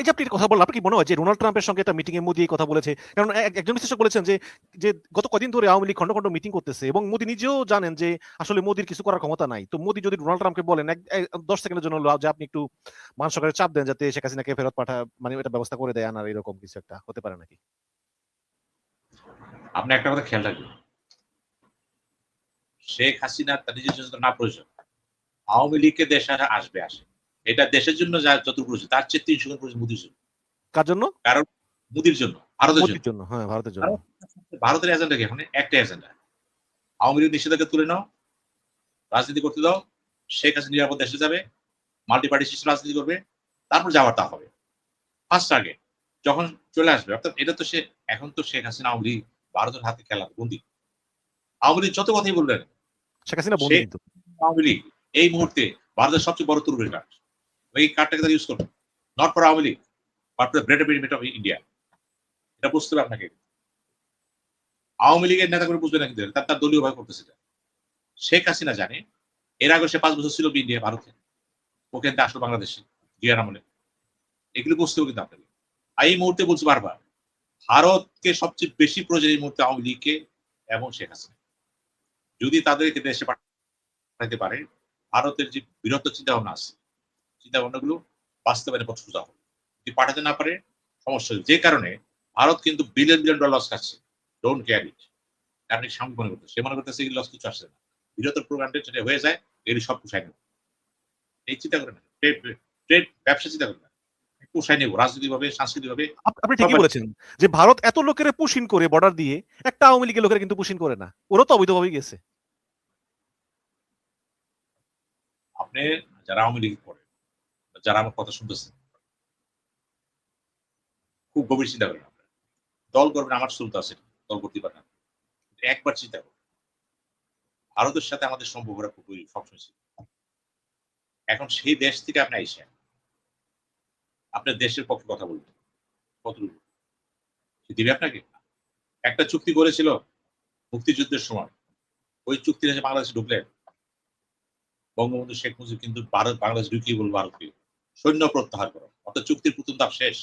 এই যে আপনি কথা বললেন, আপনার কি মনে হয় যে ডোনাল্ড ট্রাম্পের সঙ্গে একটা মিটিং এ মোদি এই কথা বলেছে? কারণ একজন বিশ্লেষক বলেছেন যে যে গত কদিন ধরে আওয়ামী লীগ খন্ড খন্ড মিটিং করতেছে এবং মোদি নিজেও জানেন যে আসলে মোদির কিছু করার ক্ষমতা নাই। তো মোদি যদি ডোনাল্ড ট্রাম্পকে বলেন 10 সেকেন্ডের জন্য যে আপনি একটু মান সরকারের চাপ দেন যাতে শেখ হাসিনাকে ফেরত মানে এটা ব্যবস্থা করে দেয় আনার, এরকম কিছু একটা হতে পারে নাকি? আপনি একটা কথা খেয়াল রাখবেন, শেখ হাসিনা তার নিজের জন্য না প্রয়োজন, আওয়ামী লীগকে দেশে আসবে আসে, এটা দেশের জন্য যা যত প্রয়োজন তার চেয়ে 300 গুণ প্রয়োজন মোদির জন্য। কার জন্য? কারণ মোদির জন্য, ভারতের মোদির জন্য। জন্য, হ্যাঁ, ভারতের জন্য। কারণ ভারতের এজেন্ডা কি এখন? একটা এজেন্ডা, আওয়ামী লীগ নিষেধাজ্ঞা তুলে নাও, রাজনীতি করতে দাও, শেখ হাসিনা নিরাপদ দেশে যাবে, মাল্টি পার্টি সিস্টেম রাজনীতি করবে, তারপর যাওয়ার তা হবে। ফার্স্ট টার্গেট যখন চলে আসবে, অর্থাৎ এটা তো সে এখন তো শেখ হাসিনা আওয়ামী লীগ ভারতের হাতে খেলা বন্দী। আওয়ামী লীগ যত কথাই বলবেন, শেখ হাসিনা বন্দী শেখ কিন্তু। আওয়ামী লীগ এই মুহূর্তে ভারতের সবচেয়ে বড় তুরুপের কার্ড। এই কার্ডটাকে তারা ইউজ করবে, not for Awami League but for greater benefit of India. এটা বুঝতে হবে আপনাকে। আওয়ামী লীগের নেতা করে বুঝবে না, কিন্তু তার দলীয় ভাবে করতেছে। শেখ হাসিনা জানে এর আগে সে 5 বছর ছিল ইন্ডিয়া ভারতে, ওখান থেকে আসলো বাংলাদেশে জিয়ার আমলে। এগুলো বুঝতে হবে কিন্তু আপনাকে। আর এই মুহূর্তে বলছি বারবার, ভারতকে সবচেয়ে বেশি প্রয়োজন এই মুহূর্তে আওয়ামী লীগকে এবং শেখ হাসিনা। যদি তাদেরকে দেশে পাঠাতে পারে, ভারতের যে বৃহত্তর চিন্তা ভাবনা আছে, চিন্তা ভাবনাগুলো বাস্তবায়নের পথ সোজা হবে। যদি পাঠাতে না পারে সমস্যা হবে। যে কারণে ভারত কিন্তু বিলিয়ন বিলিয়ন ডলার লস খাচ্ছে। ডোন্ট কেয়ার ইট। আপনি সামনে মনে করতে, সে মনে করতেছে এই লস কিছু আসছে না। বৃহত্তর প্রোগ্রামটা যেটা হয়ে যায়, এগুলি সব পুষায় নেব। এই চিন্তা করেন না। ট্রেড ব্যবসা চিন্তা করেন না। পুষায় নেব রাজনৈতিকভাবে, সাংস্কৃতিকভাবে আপনি সব। ঠিকই বলেছেন যে ভারত এত লোকের পুশিন করে বর্ডার দিয়ে, একটা আওয়ামী লীগের লোকের কিন্তু পুশিন করে না, ওরা তো অবৈধভাবেই গেছে। আপনি যারা আওয়ামী লীগ করেন, যারা আমার কথা শুনতেছেন, খুব গভীর চিন্তা করেন। আপনারা দল করবেন, আমার সুলতা আছে, দল করতে পারেন না। একবার চিন্তা করুন, ভারতের সাথে আমাদের সম্পর্কটা খুবই সবসময় ছিল। এখন সেই দেশ থেকে আপনি আইসেন, আপনার দেশের পক্ষে কথা বলবেন, কতটুকু সে দিবে আপনাকে? একটা চুক্তি করেছিল মুক্তিযুদ্ধের সময়, ওই চুক্তি নিয়ে বাংলাদেশে ঢুকলেন, বঙ্গবন্ধু শেখ মুজিব কিন্তু ভারত বাংলাদেশ ঢুকিয়ে বলবো ভারতকে সৈন্য প্রত্যাহার করো, অর্থাৎ চুক্তির প্রথম ধাপ শেষ।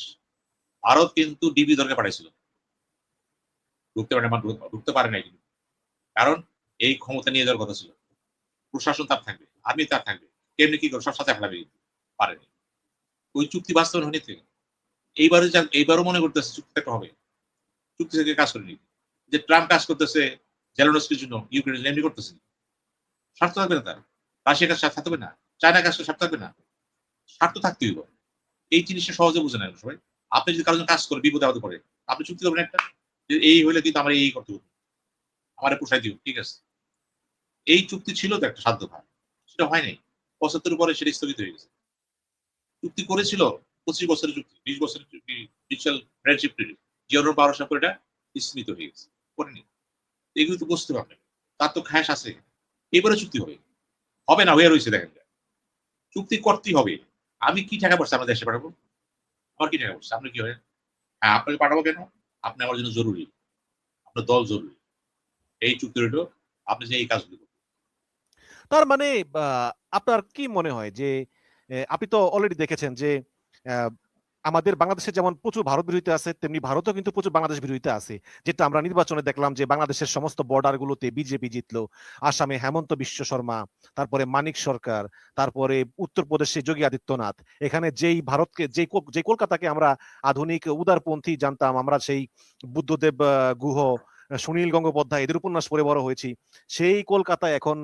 ভারত কিন্তু ডিবি দরকার পাঠাইছিল, ঢুকতে পারে না, ঢুকতে পারে নাই কিন্তু। কারণ এই ক্ষমতা নিয়ে যাওয়ার কথা ছিল, প্রশাসন তার থাকবে, আর্মি তার থাকবে, কেমনি কি করে সব সাথে ফেলাবে, পারেনি। ওই চুক্তি বাস্তবায়ন হয়নি থেকে এইবারও মনে করতেছে চুক্তি একটা হবে, চুক্তি থেকে কাজ করেনি। যে ট্রাম্প কাজ করতেছে জেলোনস্কির জন্য, ইউক্রেন এমনি করতেছে, স্বার্থ থাকবে না তার, রাশিয়ার কাছে স্বার্থ থাকবে না, চায়নার কাছে স্বার্থ থাকবে না, স্বার্থ থাকতে হইব। এই জিনিসটা সহজে বুঝে নেন সবাই। আপনি যদি কারো জন্য কাজ করে বিপদে আপদে পড়ে, আপনি চুক্তি করবেন একটা, যে এই হইলে কিন্তু আমার এই করতে হবে, আমার পোষাই দিও, ঠিক আছে। এই চুক্তি ছিল তো একটা সাধ্য ভাগ, সেটা হয় নাই। 75 পরে সেটা স্থগিত হয়ে গেছে। চুক্তি করেছিল 25 বছরের চুক্তি, 20 বছরের চুক্তি, মিউচুয়াল ফ্রেন্ডশিপ ট্রিটি, জিওর 12 সাল করে এটা স্মৃত হয়ে গেছে, করেনি। এগুলো তো বুঝতে হবে। তার তো খ্যাস আছে, এবারে চুক্তি হবে, হবে না হয়ে রয়েছে দেখেন। চুক্তি করতেই হবে। আমি কি টাকা পড়ছে আমার দেশে পাঠাবো? আমার কি টাকা পড়ছে? আপনি কি হয়? হ্যাঁ, আপনাকে পাঠাবো কেন? আপনি আমার জন্য জরুরি। আপনার দল জরুরি। এই চুক্তি রইল, আপনি যে এই কাজগুলো করবেন। তার মানে আপনার কি মনে হয় যে আপনি তো অলরেডি দেখেছেন যে আহ, আমাদের বাংলাদেশে যেমন প্রচুর ভারত বিরোধিতা আছে, তেমনি ভারতও কিন্তু প্রচুর বাংলাদেশ বিরোধিতা আছে। যেটা আমরা নির্বাচনে দেখলাম যে বাংলাদেশের সমস্ত বর্ডার গুলোতে বিজেপি জিতলো। আসামে হেমন্ত বিশ্ব শর্মা, তারপরে মানিক সরকার, তারপরে উত্তরপ্রদেশে যোগী আদিত্যনাথ। এখানে যেই ভারতকে যে কলকাতাকে আমরা আধুনিক উদারপন্থী জানতাম, আমরা সেই বুদ্ধদেব গুহ, সুনীল গঙ্গোপাধ্যায় এদের উপন্যাস পড়ে বড় হয়েছি, সেই কলকাতায় এখন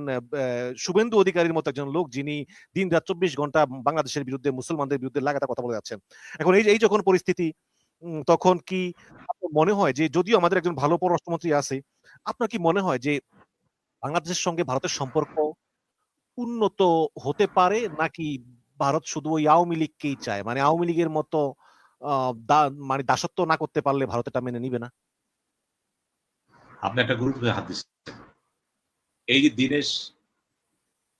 শুভেন্দু অধিকারীর মতো একজন লোক যিনি দিন রাত 24 ঘন্টা বাংলাদেশের বিরুদ্ধে, মুসলমানদের বিরুদ্ধে লাগাতার কথা বলে যাচ্ছেন। এখন এই যখন পরিস্থিতি, তখন কি আপনার মনে হয় যে যদিও আমাদের একজন ভালো পররাষ্ট্রমন্ত্রী আছে, আপনার কি মনে হয় যে বাংলাদেশের সঙ্গে ভারতের সম্পর্ক উন্নত হতে পারে, নাকি ভারত শুধু ওই আওয়ামী লীগকেই চায়, মানে আওয়ামী লীগের মতো মানে দাসত্ব না করতে পারলে ভারত এটা মেনে নিবে না? আপনি একটা গুরুত্বপূর্ণ হাত দিচ্ছেন। এই যে দীনেশ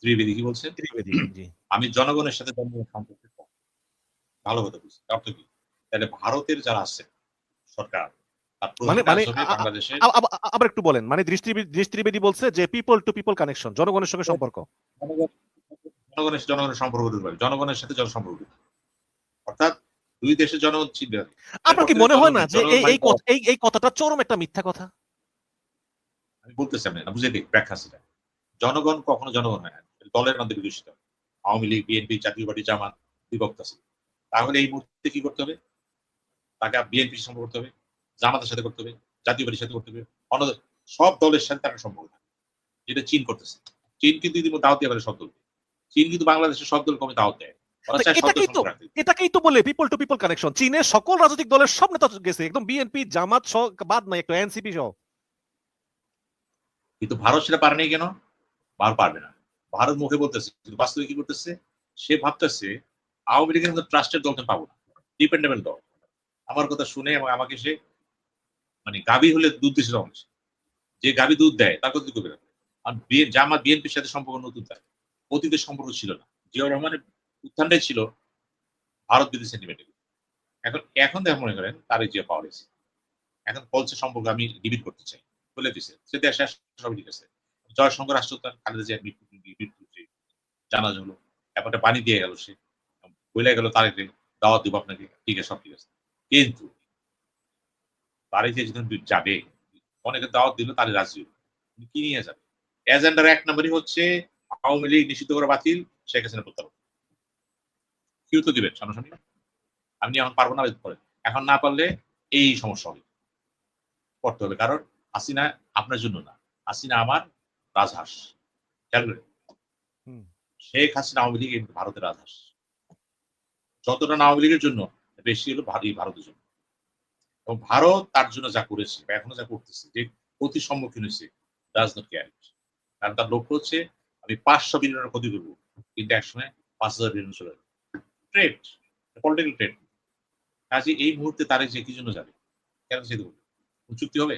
ত্রিবেদী কি বলছেন? ত্রিবেদী, জি। আমি জনগণের সাথে জনগণের সম্পর্ক ভালো কথা বলছি। অর্থ কি? তাহলে ভারতের যারা আছে সরকার, তার প্রধান মানে কাজ মানে হবে বাংলাদেশের আবার একটু বলেন, মানে দৃষ্টি ত্রিবেদী বলছে যে পিপল টু পিপল কানেকশন, জনগণের সঙ্গে সম্পর্ক। জনগণ জনগণের সম্পর্ক তৈরি করে, জনগণের সাথে জনসম্পর্ক। অর্থাৎ দুই দেশের জনগণ চিনবে না। আপনার কি মনে হয় না যে এই কথাটা চরম একটা মিথ্যা কথা? আমি বলতেছি না বুঝে দিই ব্যাখ্যা সেটা। জনগণ কখনো জনগণ হয় না। দলের মধ্যে বিকশিত হয়। আওয়ামী লীগ, বিএনপি, জাতীয় পার্টি, জামাত বিভক্ত আছে। তাহলে এই মুহূর্তে কি করতে হবে? তাকে বিএনপির সঙ্গে করতে হবে, জামাতের সাথে করতে হবে, জাতীয় পার্টির সাথে করতে হবে। অন্য সব দলের সাথে তার সম্পর্ক থাকে। যেটা চীন করতেছে। চীন কিন্তু ইতিমধ্যে দাওয়াত দিয়ে সব দলকে। চীন কিন্তু বাংলাদেশের সব দলকে দাওয়াত দেয়। ওরা তো চায় সব দলের সম্পর্ক রাখতে। এটাকেই তো বলে পিপল টু পিপল কানেকশন। চীনের সকল রাজনৈতিক দলের সব নেতা গেছে, একদম বিএনপি, জামাত বাদ নাই, একটা এনসিপি সহ। কিন্তু ভারত সেটা পারে নাই কেন? ভারত পারবে না। ভারত মুখে বলতেছে কিন্তু বাস্তবে কি করতেছে? সে ভাবতেছে আওয়ামী লীগের মতো ট্রাস্টেড দলকে পাবো না। ডিপেন্ডেবল দল। আমার কথা শুনে এবং আমাকে সে মানে গাভী হলে দুধ দিছে মানুষ। যে গাভী দুধ দেয় তার কথা কি করবে না? আর জামাত বিএনপির সাথে সম্পর্ক নতুন তার। অতীতের সম্পর্ক ছিল না। জিয়াউর রহমানের উত্থানটাই ছিল ভারত বিরোধী সেন্টিমেন্ট। এখন দেখেন মনে করেন তার এই যে পাওয়ার হয়েছে। এখন বলছে সম্পর্ক আমি ডিবিট করতে চাই। বলে দিছে। সে দেশে সবই ঠিক আছে। জয়শঙ্কর আসতো তার খালেদা জিয়ার মৃত্যু জানাজা হলো। একটা পানি দিয়ে গেল সে। বইলা গেল তারেক দাওয়াত দিব আপনাকে। ঠিক আছে, সব ঠিক আছে। কিন্তু তারেক জিয়া যখন যাবে, অনেকে দাওয়াত দিল তারে রাজি হলো। কি নিয়ে যাবে? এজেন্ডার ১ নম্বরই হচ্ছে আওয়ামী লীগ নিষিদ্ধ করা বাতিল, শেখ হাসিনা প্রত্যাবর্তন। কেউ তো দিবেন সামনাসামনি। আপনি এখন পারবো না পরে। এখন না পারলে এই সমস্যা হবে। করতে হবে। কারণ হাসিনা আপনার জন্য না। হাসিনা আমার রাজহাঁস। খেয়াল করেন। হুম। শেখ হাসিনা আওয়ামী লীগ ভারতের রাজহাঁস। যতটা না আওয়ামী লীগের জন্য বেশি হলো ভারতের জন্য। এবং ভারত তার জন্য যা করেছে বা এখনো যা করতেছে, যে ক্ষতির সম্মুখীন হয়েছে, ডাজ নট কেয়ার। কারণ তার লক্ষ্য হচ্ছে আমি ৫০০ বিলিয়ন টাকার ক্ষতি করব। কিন্তু একসময় ৫০০০ বিলিয়ন চলে যাবে। Trade, political trade. কাজে এই মুহূর্তে তারেক জিয়া কি জন্য যাবে? কেন যেতে বলবে? চুক্তি হবে?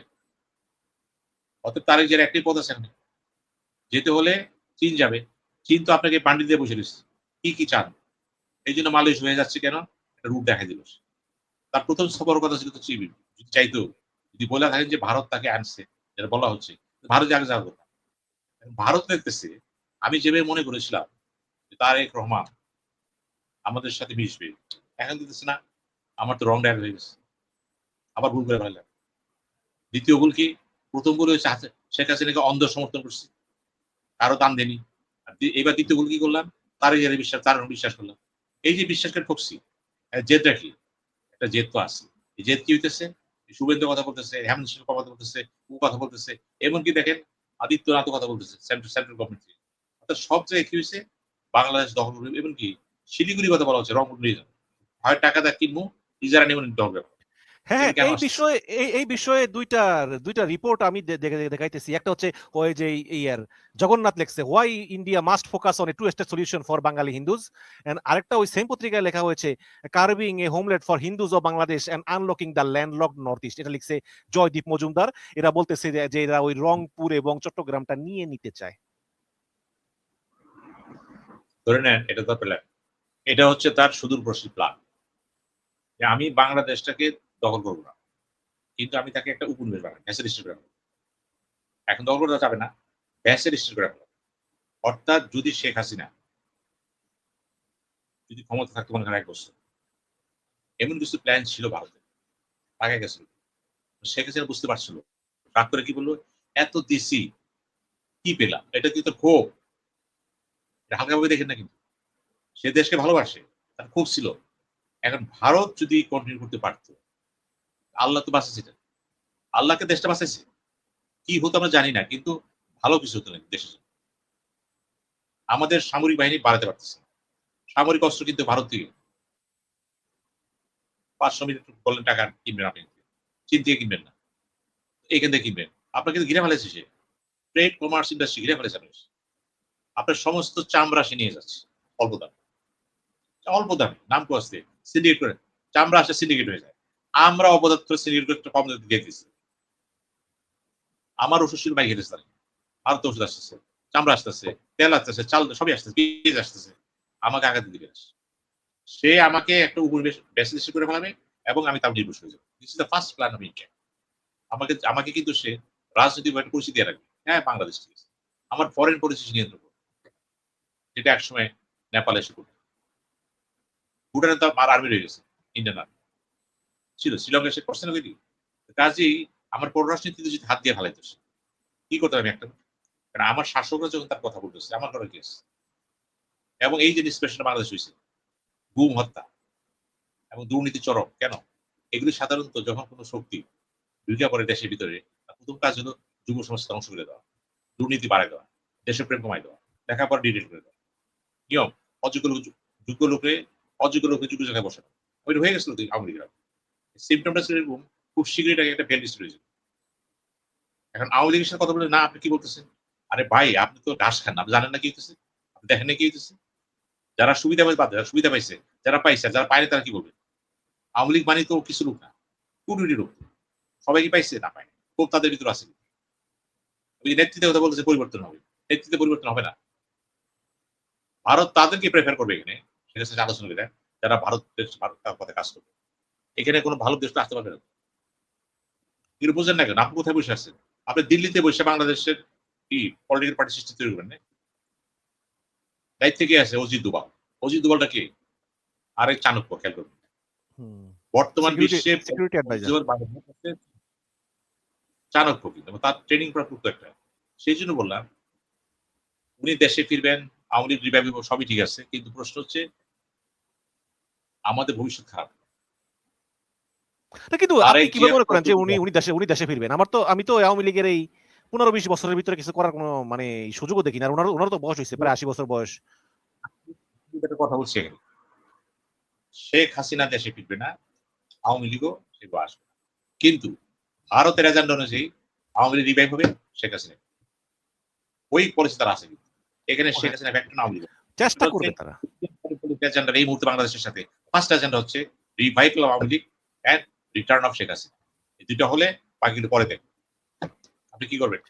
অতএব তারেক জিয়ার একটাই পথ আছে এখানে। যেতে হলে চীন যাবে। চীন তো আপনাকে পান্ডি দিয়ে বসে রয়েছে। কি চান? এইজন্য মালয়েশিয়া হয়ে যাচ্ছে কেন? একটা রূপ দেখাই দিল সে। তার ১ম সফরের কথা ছিল তো চীন। যদি চাইতো, যদি বলে থাকেন যে ভারত তাকে আনছে, যেটা বলা হচ্ছে। ভারত আগে যাওয়ার কথা। ভারত দেখতেছে আমি যেভাবে মনে করেছিলাম যে তারেক রহমান আমাদের সাথে মিশবে। এখন দেখতেছে না, আমার তো রং ডায়াল হয়ে গেছে। আবার ভুল করে ফেললাম। ২য় ভুল কি? ১ম ভুল হয়েছে শেখ হাসিনাকে অন্ধ সমর্থন করছি। কারো দাম দেনি। আর এবার ২য় ভুল কি করলাম? তার বিশ্বাস করলাম। এই যে বিশ্বাসকে ঠকছি, জেদটা কি? একটা জেদ তো আছে। এই জেদ কি হইতেছে? শুভেন্দু কথা বলতেছে, হেমন্ত শর্মা কথা বলতেছে, ও কথা বলতেছে। এমনকি দেখেন আদিত্যনাথও কথা বলতেছে সেন্ট্রাল গভর্নমেন্ট থেকে। অর্থাৎ সব জায়গায় কি হইছে? বাংলাদেশ দখল করবে, এমনকি শিলিগুড়ির কথা বলা হচ্ছে, রংপুর নিয়ে যাবে। হয় টাকা দিয়ে কিনবো, ইজারা নিব দখল করবো। হ্যাঁ, এটা কেন এই আসতেছে? বিষয়ে এই বিষয়ে দুইটা রিপোর্ট আমি দেখাইতেছি। একটা হচ্ছে ওই যে ইয়ার জগন্নাথ লেখছে why India must focus on a two state solution for Bengali Hindus, and আরেকটা ওই সেম পত্রিকায় লেখা হয়েছে carving a homeland for Hindus of Bangladesh and unlocking the landlocked North East. এটা লিখছে জয়দীপ মজুমদার। এরা বলতেছে যে এরা ওই রংপুর এবং চট্টগ্রামটা নিয়ে নিতে চায়। ধরে নেন এটা তো প্ল্যান। এটা হচ্ছে তার সুদূরপ্রসারী প্ল্যান। যে আমি বাংলাদেশটাকে দখল করব না। কিন্তু আমি তাকে একটা উপনিবেশ বানাবো, ভ্যাসেল স্টেট বানাবো। এখন দখল করা যাবে না। ভ্যাসেল স্টেট করে ফেলা। অর্থাৎ যদি শেখ হাসিনা যদি ক্ষমতা থাকতো মনে করেন ১ বছর। এমন কিছু প্ল্যান ছিল ভারতের। আগায় গেছিল। শেখ হাসিনা বুঝতে পারছিল। রাগ করে কি বলল? এত দিছি, কি পেলাম? এটা কি তোর ক্ষোভ? এটা হালকাভাবে দেখেন না কিন্তু। সে দেশকে ভালোবাসে। তার ক্ষোভ ছিল। এখন ভারত যদি কন্টিনিউ করতে পারত, আল্লাহ তো বাঁচাইছে এটা। আল্লাহকে দেশটা বাঁচাইছে। কি হতো আমরা জানি না। কিন্তু ভালো কিছু হতো না দেশের জন্য। আমাদের সামরিক বাহিনী বাড়াতে পারতেছে না। সামরিক অস্ত্র কিনতে ভারত থেকে ৫০০ মিনিট বললেন টাকা কিনবেন আপনি। চীন থেকে কিনবেন না। এখান থেকে কিনবেন। আপনার কিন্তু ঘিরে ফেলেছে সে। ট্রেড কমার্স ইন্ডাস্ট্রি ঘিরে ফেলেছে আপনার। আপনার সমস্ত চামড়া সে নিয়ে যাচ্ছে। অল্প দামে। অল্প দামে। নাম কো আছে। সিন্ডিকেট করে। চামড়া আসে সিন্ডিকেট হয়ে যায়। আমরা অপদার্থ সিন্ডিকেট করে একটু কম দামে দিয়ে দিচ্ছি। আমার ওষুধ ছিল বাইরে গেছে। আর তো ওষুধ আসতেছে। চামড়া আসতেছে, তেল আসতেছে, চাল সবই আসতেছে, বীজ আসতেছে। আমাকে আঘাত দিবে। সে আমাকে একটা উপনিবেশ বেসিস করে ফেলাবে এবং আমি তার নির্ভরশীল হয়ে যাব। This is the first plan of India. আমাকে কিন্তু সে রাজনৈতিক একটা পরিস্থিতি দিয়ে রাখবে। হ্যাঁ, বাংলাদেশ ঠিক আছে। আমার ফরেন পলিসি নিয়ন্ত্রণ করবে। যেটা একসময় নেপালে এসে করত। ভুটানে তো আর আর্মি রয়ে গেছে। ইন্ডিয়ান আর্মি ছিল, শ্রীলঙ্কা সে করছে না ওইটি। কাজেই আমার পররাষ্ট্রনীতিতে যদি হাত দিয়ে ফেলাইতেছে কি করতে হবে একটা, কারণ আমার শাসকরা যখন তার কথা বলতেছে আমার করার কি আছে? এবং এই যে নিষ্পেষণটা বাংলাদেশ হয়েছে, গুম হত্যা এবং দুর্নীতি চরম কেন? এগুলি সাধারণত যখন কোনো শক্তি ঢুকে পড়ে দেশের ভিতরে, তার প্রথম কাজ হলো যুব সমাজকে ধ্বংস করে দেওয়া, দুর্নীতি বাড়ায় দেওয়া, দেশপ্রেম কমায় দেওয়া, লেখাপড়া ডিলিট করে দেওয়া। নিয়ম অযোগ্য লোক যোগ্য লোকে অযোগ্য লোকে যোগ্য জায়গায় বসানো। ওইটা হয়ে গেছিল আওয়ামী লীগের। সিমটমটা ছিল এরকম, খুব শীঘ্রই এটাকে একটা ফেল লিস্ট হয়েছে। এখন আওয়ামী লীগের সাথে কথা বলে না আপনি কি বলতেছেন? আরে ভাই আপনি তো ঘাস খান না, আপনি জানেন না কি হইতেছে? আপনি দেখেন না কি হইতেছে? যারা সুবিধা পাইছে বাদ দেন, যারা সুবিধা পাইছে, যারা পাইছে, আর যারা পায়নি তারা কি বলবে? আওয়ামী লীগ মানে তো কিছু লোক না, কোটি লোক। সবাই কি পাইছে? না পায়নি। খুব তাদের ভিতরে আছে। ওই নেতৃত্বের কথা বলতেছে পরিবর্তন হবে। নেতৃত্বে পরিবর্তন হবে না। ভারত তাদেরকে প্রেফার করবে এখানে, সেটা হচ্ছে আলোচনা করে যারা ভারত তার পথে কাজ করবে। এখানে কোনো ভালো দেশ তো আসতে পারবে না। এগুলো বোঝেন না কেন? আপনি কোথায় বসে আছেন? আপনি দিল্লিতে বসে বাংলাদেশের কি পলিটিক্যাল পার্টি সিস্টেম তৈরি করবেন না? দায়িত্বে কে আছে? অজিত দোভাল। অজিত দোভালটা কে? আরেক চাণক্য, খেয়াল করবেন। হুম। বর্তমান বিশ্বে সিকিউরিটি অ্যাডভাইজার। চাণক্য কিন্তু এবং তার ট্রেনিং প্রাপ্ত একটা। সেই জন্য বললাম উনি দেশে ফিরবেন, আওয়ামী লীগ রিভাইভ হবে সবই ঠিক আছে। কিন্তু প্রশ্ন হচ্ছে আমাদের ভবিষ্যৎ খারাপ। না কিন্তু তার আপনি এই কিভাবে মনে করেন যে ক্রিয়া উনি দেশে ফিরবেন? আমি তো আওয়ামী লীগের এই 15-20 বছরের ভিতরে কিছু করার কোনো মানে সুযোগও দেখি না। আর উনারও তো বয়স হইছে, প্রায় 80 বছর বয়স। একটা কথা বলছি এখানে। শেখ হাসিনা দেশে ফিরবে না, আওয়ামী লীগও সেগুলো আসবে না। কিন্তু ভারতের এজেন্ডা অনুযায়ী আওয়ামী লীগ রিভাইভ হবে, শেখ হাসিনা। ওই পরিস্থিতি তারা আছে কিন্তু। এখানে শেখ হাসিনা ব্যাক না আওয়ামী লীগ। চেষ্টা করবে তারা। এজেন্ডা এই মুহূর্তে বাংলাদেশের সাথে ফার্স্ট এজেন্ডা হচ্ছে revival Awami League and return of Sheikh Hasina. এই দুটো হলে বাকিগুলো পরে দেখবেন। আপনি কি করবেন?